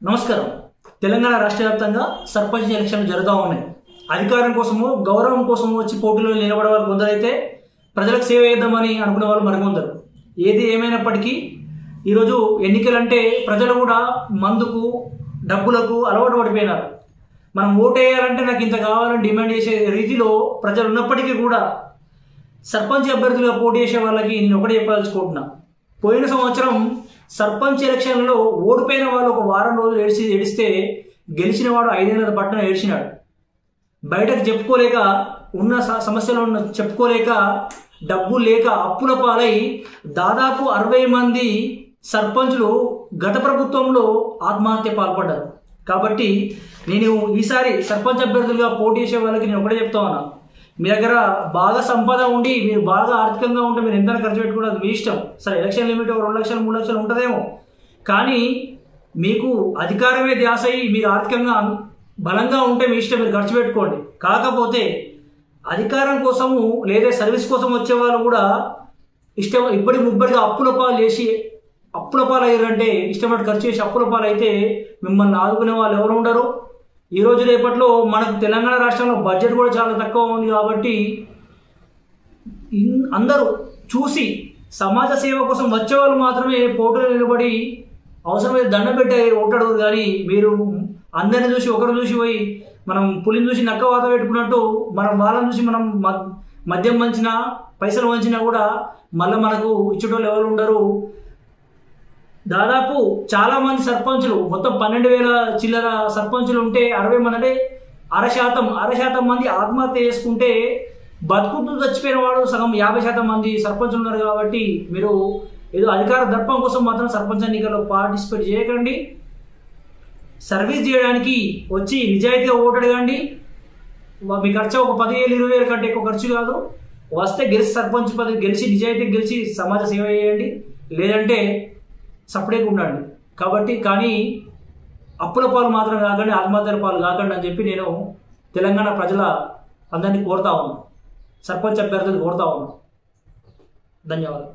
నమస్కారం. తెలంగాణ రాష్ట్ర వ్యాప్తంగా సర్పంచ్ ఎలక్షన్లు జరుగుతూ ఉన్నాయి. అధికారం కోసము గౌరవం కోసము వచ్చి పోటీలో నిలబడే వాళ్ళు కొందరైతే ప్రజలకు సేవ చేద్దామని అనుకునే వాళ్ళు మరికొందరు. ఏది ఏమైనప్పటికీ ఈరోజు ఎన్నికలంటే ప్రజలు కూడా మందుకు డబ్బులకు అలవాటు పడిపోయినారు. మనం ఓటు వేయాలంటే నాకు ఇంత కావాలని డిమాండ్ చేసే రీతిలో ప్రజలు ఉన్నప్పటికీ కూడా సర్పంచ్ అభ్యర్థులుగా పోటీ చేసే వాళ్ళకి నేను ఒకటే చెప్పదలుచుకుంటున్నా. పోయిన సంవత్సరం సర్పంచ్ ఎలక్షన్లో ఓడిపోయిన వాళ్ళు ఒక వారం రోజులు ఏడిస్తే గెలిచిన వాడు 5 ఏళ్ళ పట్టున ఏడ్చినాడు. బయటకు చెప్పుకోలేక ఉన్న సమస్యలు చెప్పుకోలేక డబ్బు లేక అప్పుల పాలై దాదాపు 60 మంది సర్పంచులు గత ప్రభుత్వంలో ఆత్మహత్య పాల్పడ్డారు. కాబట్టి నేను ఈసారి సర్పంచ్ అభ్యర్థులుగా పోటీ చేసే వాళ్ళకి నేను ఒకటే చెప్తా ఉన్నా, మీ దగ్గర బాగా సంపద ఉండి మీరు బాగా ఆర్థికంగా ఉంటే మీరు ఎంత ఖర్చు పెట్టుకోవడం మీ ఇష్టం. సరే, ఎలక్షన్ లిమిట్ 2 లక్షలు 3 లక్షలు ఉంటుందేమో, కానీ మీకు అధికారమే ధ్యాస అయ్యి మీరు ఆర్థికంగా బలంగా ఉంటే మీ ఇష్టం, మీరు ఖర్చు పెట్టుకోండి. కాకపోతే అధికారం కోసము లేదా సర్వీస్ కోసం వచ్చే వాళ్ళు కూడా ఇష్టం ముబ్బడిగా అప్పుల పాలు చేసి అప్పుల పాలు అయ్యారంటే ఇష్టపడి ఖర్చు చేసి అప్పుల పాలు అయితే మిమ్మల్ని ఆదుకునే వాళ్ళు ఎవరు ఉండరు. ఈ రోజు రేపట్లో మనకు తెలంగాణ రాష్ట్రంలో బడ్జెట్ కూడా చాలా తక్కువ ఉంది. కాబట్టి అందరూ చూసి సమాజ సేవ కోసం వచ్చేవాళ్ళు మాత్రమే పోటీలో నిలబడి అవసరమైతే దండం పెట్టే ఓటాడు. కానీ మీరు అందరిని చూసి ఒకరు చూసి పోయి మనం పులిని చూసి నక్క వాత పెట్టుకున్నట్టు మనం వాళ్ళని చూసి మనం మద్యం వంచినా పైసలు వంచినా కూడా మళ్ళీ మనకు ఇచ్చేటోళ్ళు ఎవరు ఉండరు. దాదాపు చాలా మంది సర్పంచులు మొత్తం 12,000 చిల్లర సర్పంచులు ఉంటే 60 మంది అంటే 60% మంది ఆత్మహత్య చేసుకుంటే బతుకుతూ చచ్చిపోయిన వాడు సగం 50% మంది సర్పంచులు ఉన్నారు. కాబట్టి మీరు ఏదో అధికార దర్పం కోసం మాత్రం సర్పంచ్ ఎన్నికల్లో పార్టిసిపేట్ చేయకండి. సర్వీస్ చేయడానికి వచ్చి నిజాయితీగా ఓటు అడగండి. మీ ఖర్చు ఒక 10,000 20,000 కంటే ఎక్కువ ఖర్చు కాదు. వస్తే గెలిచి సర్పంచ్ పదవి గెలిచి నిజాయితీగా గెలిచి సమాజ సేవ చేయండి, లేదంటే సపరేట్గా ఉండండి. కాబట్టి కానీ అప్పుల పాలు మాత్రం కాకండి, ఆత్మహత్యల పాలు కాకండి అని చెప్పి నేను తెలంగాణ ప్రజల అందరినీ కోరుతా ఉన్నాను, సర్పంచ్ అభ్యర్థులు కోరుతా ఉన్నాను. ధన్యవాదాలు.